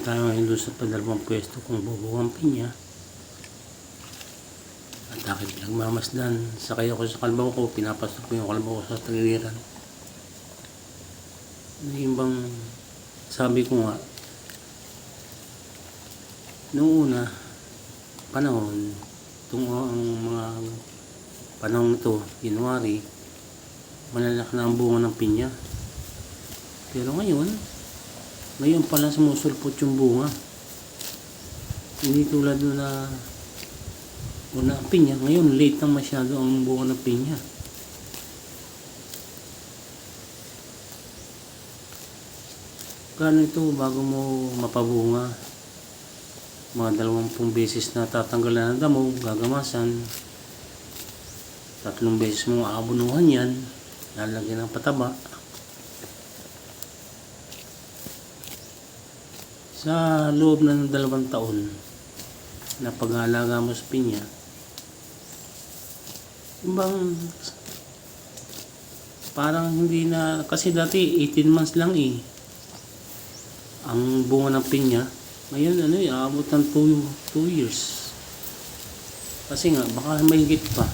tayo ngayon doon sa padalawang pwesto kung bubuwang pinya. At aking pinagmamasdan. Sakay ako sa kalabaw ko, pinapasok ko yung kalabaw ko sa tagiliran. Yung bang sabi ko nga, noong una panahon, itong ang mga panahon ito, January, malalaki na ang bunga ng pinya. Pero ngayon pala sumusulpot yung bunga. Hindi tulad doon na una ang pinya. Ngayon late na masyado ang bunga ng pinya. Kano ito bago mo mapabunga? Mga 20 beses na tatanggalan ng damo, gagamasan. 3 beses mo aabunuhan yan, lalagyan ng pataba. Sa loob ng 2 taon na pag-aalaga mo sa pinya, bang parang hindi na, kasi dati 18 months lang ang bunga ng pinya. Ngayon aabot ng 2 years. Kasi nga baka may higit pa.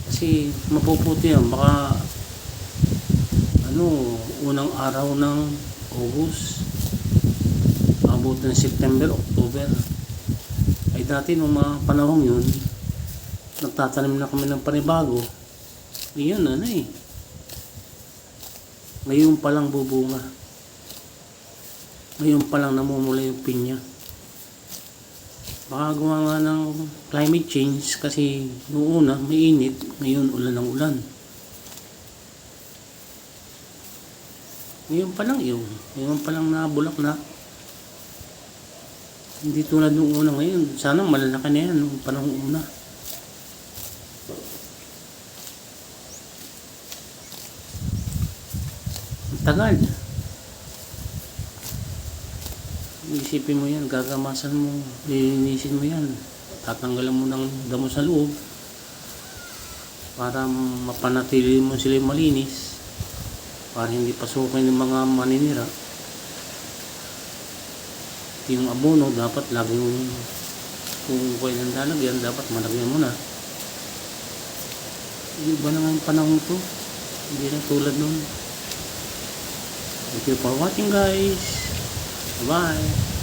Kasi mapuputi yan, baka unang araw ng August, abot ng September, October. Ay dati nung mga panahong yun, nagtatanim na kami ng panibago. Iyon ngayon palang bubunga. Ngayon palang namumula yung pinya. Baka gawa nga ng climate change, kasi noong una mainit, ngayon ulan ng ulan. Ngayon pa lang ngayon pa lang nabulak na. Hindi tulad nung una. Ngayon sana malalaki na yan nung panahong una. Ang tagal. Isipin mo yan, gagamasan mo, lilinisin mo yan, tatanggalan mo ng damo sa loob para mapanatili mo sila malinis, para hindi pasukin ng mga maninira. Yung abono dapat laging, kung kailan lalagyan, dapat malagyan mo na. Iba na nga yung panahon to, hindi na tulad nun. Thank you for watching, guys. Bye.